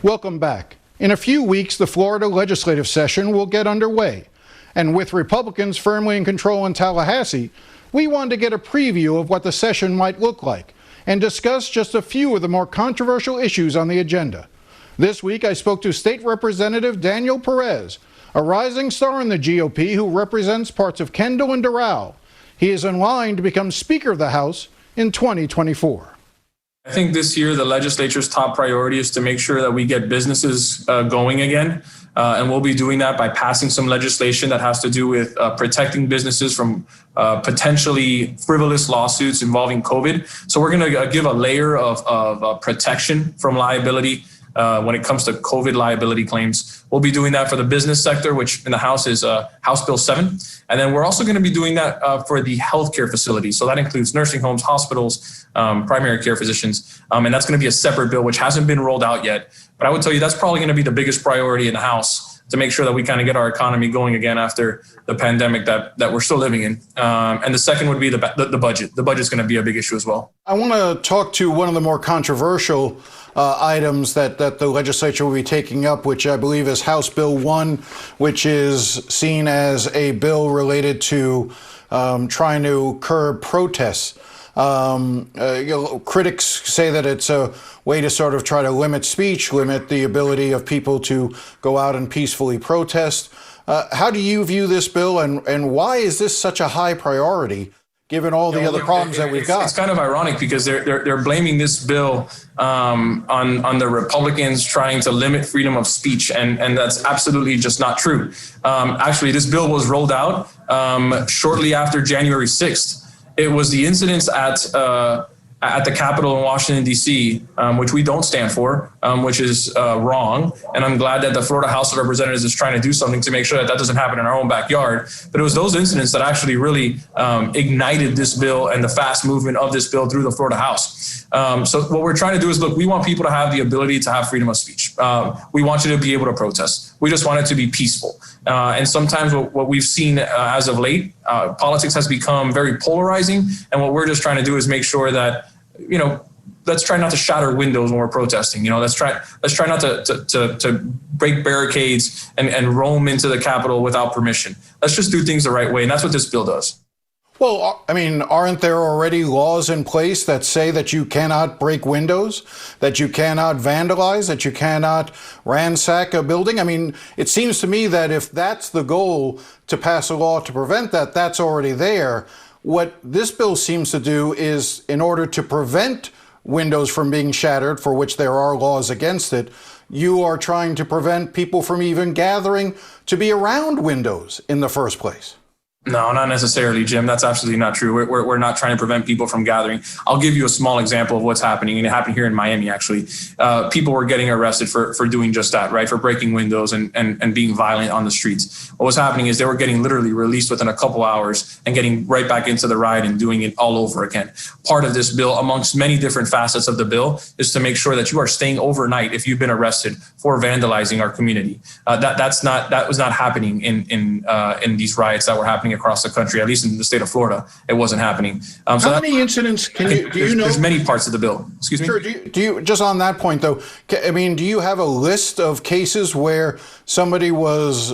Welcome back. In a few weeks, the Florida legislative session will get underway. And with Republicans firmly in control in Tallahassee, we wanted to get a preview of what the session might look like and discuss just a few of the more controversial issues on the agenda. This week, I spoke to State Representative Daniel Perez, a rising star in the GOP who represents parts of Kendall and Doral. He is in line to become Speaker of the House in 2024. I think this year the legislature's top priority is to make sure that we get businesses going again. And we'll be doing that by passing some legislation that has to do with protecting businesses from potentially frivolous lawsuits involving COVID. So we're going to give a layer of protection from liability when it comes to COVID liability claims. We'll be doing that for the business sector, which in the House is House Bill 7. And then we're also going to be doing that for the healthcare facilities. So that includes nursing homes, hospitals, primary care physicians. And that's going to be a separate bill, which hasn't been rolled out yet. But I would tell you that's probably going to be the biggest priority in the House to make sure that we kind of get our economy going again after the pandemic that we're still living in. And the second would be the budget. The budget's going to be a big issue as well. I want to talk to one of the more controversial items that the legislature will be taking up, which I believe is House Bill 1, which is seen as a bill related to trying to curb protests. Critics say that it's a way to sort of try to limit speech, limit the ability of people to go out and peacefully protest. How do you view this bill, and why is this such a high priority, given all the other problems that we've got? It's kind of ironic because they're blaming this bill on the Republicans trying to limit freedom of speech, and that's absolutely just not true. Actually, this bill was rolled out shortly after January 6th. It was the incidents at the Capitol in Washington, D.C., which we don't stand for, which is wrong. And I'm glad that the Florida House of Representatives is trying to do something to make sure that doesn't happen in our own backyard. But it was those incidents that actually really ignited this bill and the fast movement of this bill through the Florida House. So what we're trying to do is, look, we want people to have the ability to have freedom of speech. We want you to be able to protest. We just want it to be peaceful. And sometimes what we've seen as of late, politics has become very polarizing. And what we're just trying to do is make sure that, let's try not to shatter windows when we're protesting. Let's try not to break barricades and roam into the Capitol without permission. Let's just do things the right way. And that's what this bill does. Well, I mean, aren't there already laws in place that say that you cannot break windows, that you cannot vandalize, that you cannot ransack a building? I mean, it seems to me that if that's the goal, to pass a law to prevent that, that's already there. What this bill seems to do is, in order to prevent windows from being shattered, for which there are laws against it, you are trying to prevent people from even gathering to be around windows in the first place. No, not necessarily, Jim. That's absolutely not true. We're not trying to prevent people from gathering. I'll give you a small example of what's happening, and it happened here in Miami, actually. People were getting arrested for doing just that, right? For breaking windows and being violent on the streets. What was happening is they were getting literally released within a couple hours and getting right back into the riot and doing it all over again. Part of this bill, amongst many different facets of the bill, is to make sure that you are staying overnight if you've been arrested for vandalizing our community. That was not happening in these riots that were happening across the country, at least in the state of Florida. It wasn't happening. How many incidents do you know? There's many parts of the bill. Excuse me? Sure. Do you just on that point, though, I mean, do you have a list of cases where somebody was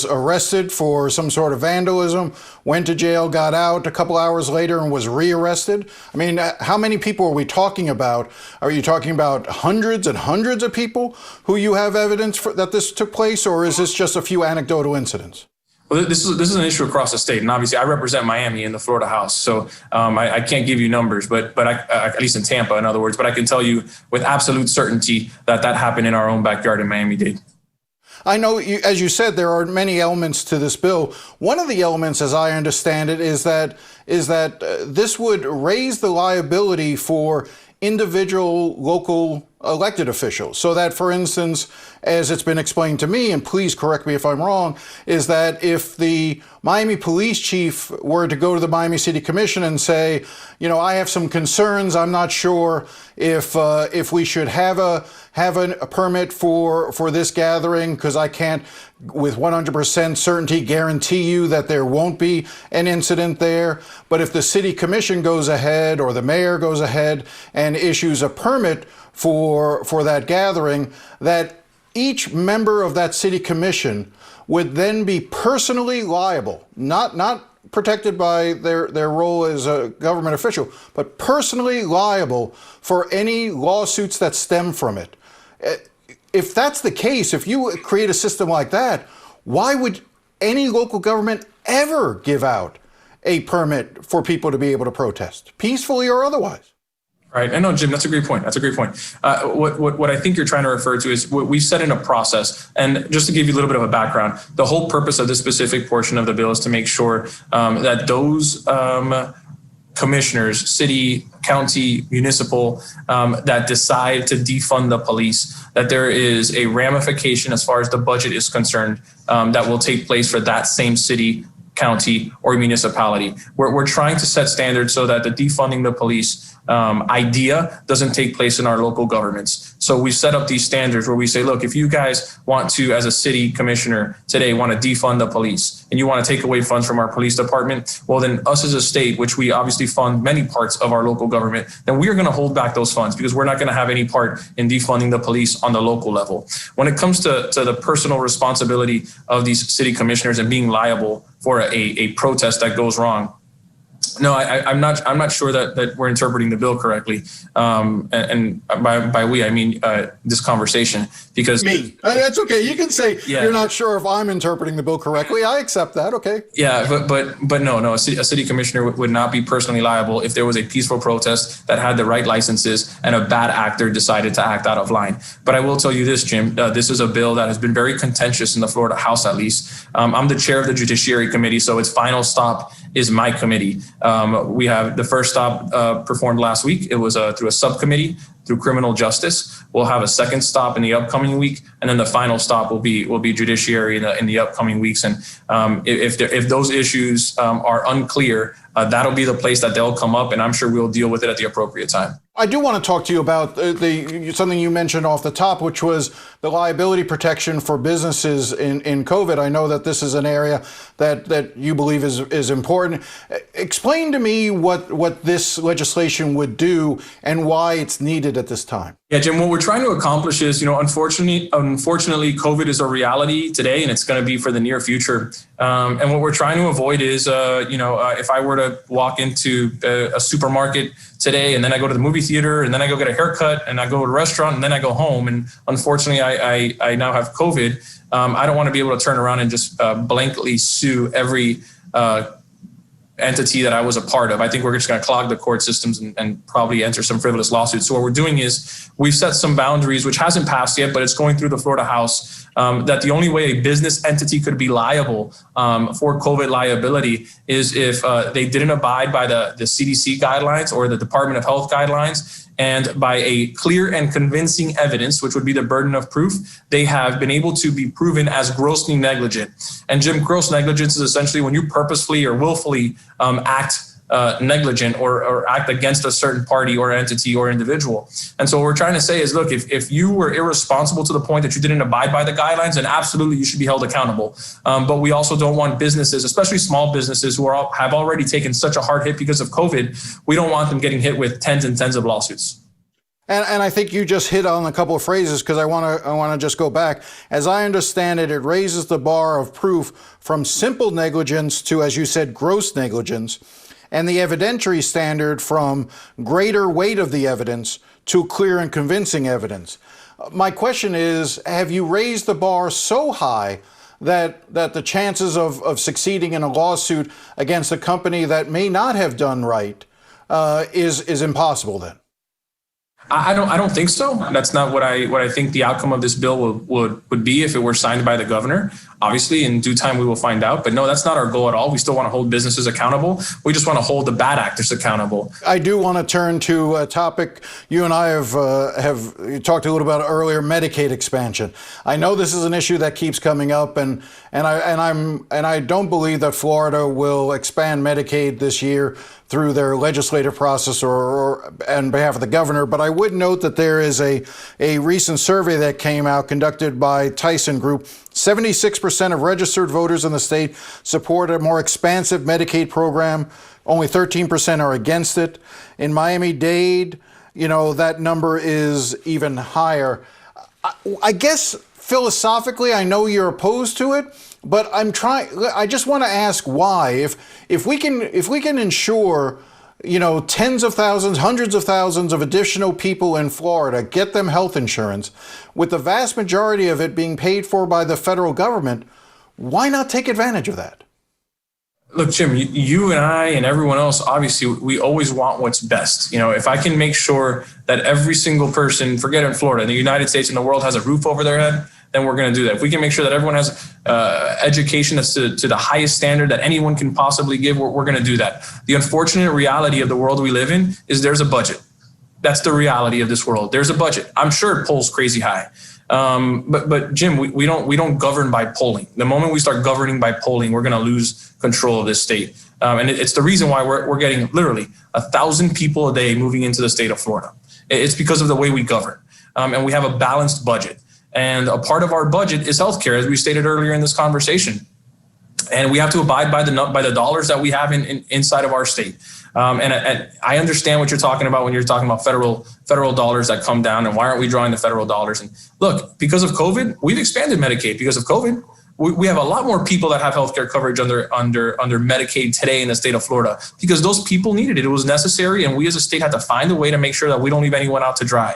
arrested for some sort of vandalism, went to jail, got out a couple hours later and was rearrested? I mean, how many people are we talking about? Are you talking about hundreds and hundreds of people who you have evidence that this took place, or is this just a few anecdotal incidents? Well, this is an issue across the state, and obviously I represent Miami in the Florida House, so I can't give you numbers, but at least in Tampa, in other words, but I can tell you with absolute certainty that happened in our own backyard in Miami-Dade. I know, as you said, there are many elements to this bill. One of the elements, as I understand it, is that this would raise the liability for individual local elected officials, so that, for instance, as it's been explained to me, and please correct me if I'm wrong, is that if the Miami police chief were to go to the Miami City Commission and say, I have some concerns, I'm not sure if we should have a permit for this gathering, because I can't with 100% certainty guarantee you that there won't be an incident there. But if the city commission goes ahead or the mayor goes ahead and issues a permit for that gathering, that each member of that city commission would then be personally liable, not protected by their role as a government official, but personally liable for any lawsuits that stem from it. If that's the case, if you create a system like that, why would any local government ever give out a permit for people to be able to protest, peacefully or otherwise? Right. I know, Jim, that's a great point. What I think you're trying to refer to is what we've set in a process. And just to give you a little bit of a background, the whole purpose of this specific portion of the bill is to make sure that those commissioners, city, county, municipal, that decide to defund the police, that there is a ramification as far as the budget is concerned that will take place for that same city, county, or municipality. We're trying to set standards so that the defunding the police idea doesn't take place in our local governments. So we set up these standards where we say, look, if you guys want to, as a city commissioner today, want to defund the police and you want to take away funds from our police department, well, then us as a state, which we obviously fund many parts of our local government, then we are going to hold back those funds because we're not going to have any part in defunding the police on the local level. When it comes to the personal responsibility of these city commissioners and being liable for a protest that goes wrong, no, I'm not sure that we're interpreting the bill correctly, and by we I mean this conversation, because me. That's okay. You can say you're not sure if I'm interpreting the bill correctly. I accept that. Okay. Yeah, but no. A city commissioner would not be personally liable if there was a peaceful protest that had the right licenses and a bad actor decided to act out of line. But I will tell you this, Jim. This is a bill that has been very contentious in the Florida House, at least. I'm the chair of the Judiciary Committee, so its final stop is my committee. We have the first stop performed last week. It was through a subcommittee through criminal justice. We'll have a second stop in the upcoming week, and then the final stop will be judiciary in the upcoming weeks. And if those issues are unclear, that'll be the place that they'll come up, and I'm sure we'll deal with it at the appropriate time. I do want to talk to you about something you mentioned off the top, which was the liability protection for businesses in COVID. I know that this is an area that you believe is important. Explain to me what this legislation would do and why it's needed at this time. Yeah, Jim, what we're trying to accomplish is, unfortunately, COVID is a reality today, and it's going to be for the near future. And what we're trying to avoid is, if I were to walk into a supermarket today, and then I go to the movie theater, and then I go get a haircut, and I go to a restaurant, and then I go home, and unfortunately, I now have COVID. I don't want to be able to turn around and just blankly sue every entity that I was a part of. I think we're just going to clog the court systems and probably enter some frivolous lawsuits. So what we're doing is we've set some boundaries, which hasn't passed yet, but it's going through the Florida House, that the only way a business entity could be liable for COVID liability is if they didn't abide by the CDC guidelines or the Department of Health guidelines, and by a clear and convincing evidence, which would be the burden of proof, they have been able to be proven as grossly negligent. And Jim, gross negligence is essentially when you purposefully or willfully act negligent or act against a certain party or entity or individual. And so what we're trying to say is, look, if you were irresponsible to the point that you didn't abide by the guidelines, then absolutely you should be held accountable. But we also don't want businesses, especially small businesses who have already taken such a hard hit because of COVID, we don't want them getting hit with tens and tens of lawsuits. And I think you just hit on a couple of phrases, because I want to just go back. As I understand it, it raises the bar of proof from simple negligence to, as you said, gross negligence, and the evidentiary standard from greater weight of the evidence to clear and convincing evidence. My question is, have you raised the bar so high that the chances of succeeding in a lawsuit against a company that may not have done right is impossible then? I don't think so. That's not what I think the outcome of this bill would be if it were signed by the governor. Obviously, in due time, we will find out. But no, that's not our goal at all. We still want to hold businesses accountable. We just want to hold the bad actors accountable. I do want to turn to a topic you and I have talked a little about earlier: Medicaid expansion. I know this is an issue that keeps coming up, and I don't believe that Florida will expand Medicaid this year through their legislative process or on behalf of the governor. But I would note that there is a recent survey that came out conducted by Tyson Group. 76% of registered voters in the state support a more expansive Medicaid program. Only 13% are against it. In Miami-Dade, that number is even higher. I guess philosophically, I know you're opposed to it, but I just want to ask why. If we can ensure, tens of thousands, hundreds of thousands of additional people in Florida, get them health insurance, with the vast majority of it being paid for by the federal government, why not take advantage of that? Look, Jim, you and I and everyone else, obviously, we always want what's best. If I can make sure that every single person, forget in Florida, in the United States and the world, has a roof over their head, then we're going to do that. If we can make sure that everyone has education that's to the highest standard that anyone can possibly give, we're going to do that. The unfortunate reality of the world we live in is there's a budget. That's the reality of this world. There's a budget. I'm sure it polls crazy high. But Jim, we don't govern by polling. The moment we start governing by polling, we're going to lose control of this state. And it's the reason why we're getting literally 1,000 people a day moving into the state of Florida. It's because of the way we govern. And we have a balanced budget. And a part of our budget is healthcare, as we stated earlier in this conversation. And we have to abide by the dollars that we have inside of our state. And I understand what you're talking about when you're talking about federal dollars that come down, and why aren't we drawing the federal dollars? And look, because of COVID, we've expanded Medicaid. Because of COVID, we have a lot more people that have healthcare coverage under Medicaid today in the state of Florida, because those people needed it. It was necessary, and we as a state had to find a way to make sure that we don't leave anyone out to dry.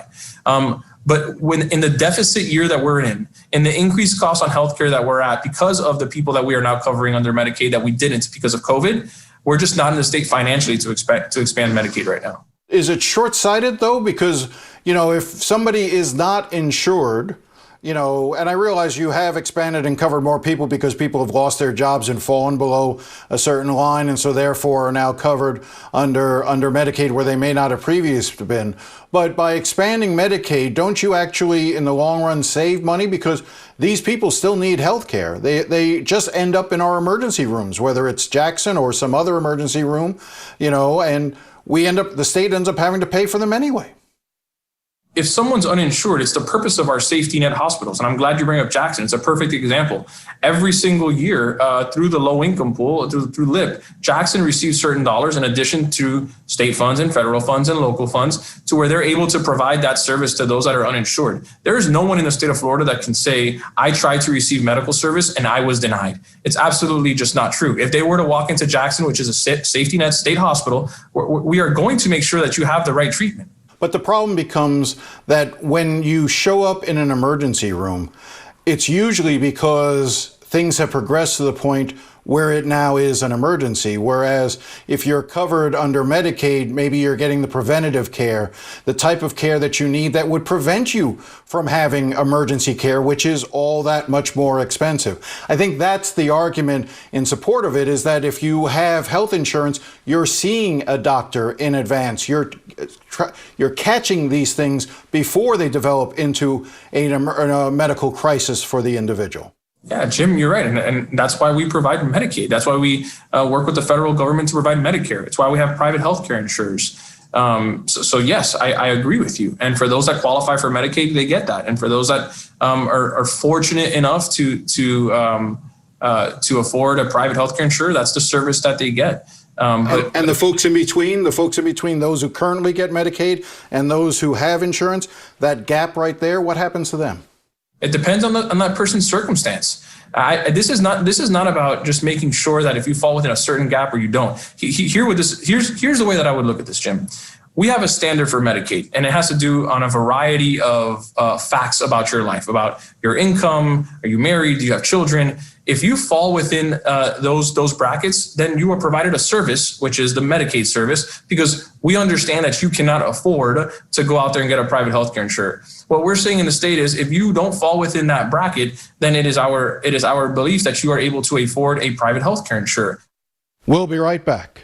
But when in the deficit year that we're in the increased costs on healthcare that we're at because of the people that we are now covering under Medicaid that we didn't because of COVID, we're just not in the state financially to expand Medicaid right now. Is it short-sighted though? Because, if somebody is not insured, and I realize you have expanded and covered more people because people have lost their jobs and fallen below a certain line, and so therefore are now covered under Medicaid where they may not have previously been. But by expanding Medicaid, don't you actually, in the long run, save money? Because these people still need health care. They just end up in our emergency rooms, whether it's Jackson or some other emergency room, and the state ends up having to pay for them anyway. If someone's uninsured, it's the purpose of our safety net hospitals. And I'm glad you bring up Jackson. It's a perfect example. Every single year through the low income pool, through LIP, Jackson receives certain dollars in addition to state funds and federal funds and local funds to where they're able to provide that service to those that are uninsured. There is no one in the state of Florida that can say, I tried to receive medical service and I was denied. It's absolutely just not true. If they were to walk into Jackson, which is a safety net state hospital, we are going to make sure that you have the right treatment. But the problem becomes that when you show up in an emergency room, it's usually because things have progressed to the point where it now is an emergency. Whereas if you're covered under Medicaid, maybe you're getting the preventative care, the type of care that you need that would prevent you from having emergency care, which is all that much more expensive. I think that's the argument in support of it, is that if you have health insurance, you're seeing a doctor in advance. You're catching these things before they develop into a medical crisis for the individual. Yeah, Jim, you're right. And that's why we provide Medicaid. That's why we work with the federal government to provide Medicare. It's why we have private healthcare insurers. So yes, I agree with you. And for those that qualify for Medicaid, they get that. And for those that are fortunate enough to afford a private healthcare insurer, that's the service that they get. And the folks in between, those who currently get Medicaid and those who have insurance, that gap right there, what happens to them? It depends on that person's circumstance. This is not about just making sure that if you fall within a certain gap or you don't. Here's the way that I would look at this, Jim. we have a standard for Medicaid, and it has to do on a variety of facts about your life, about your income. Are you married? Do you have children? If you fall within those brackets, then you are provided a service, which is the Medicaid service, because we understand that you cannot afford to go out there and get a private healthcare insurer. What we're saying in the state is, if you don't fall within that bracket, then it is our belief that you are able to afford a private healthcare insurer. We'll be right back.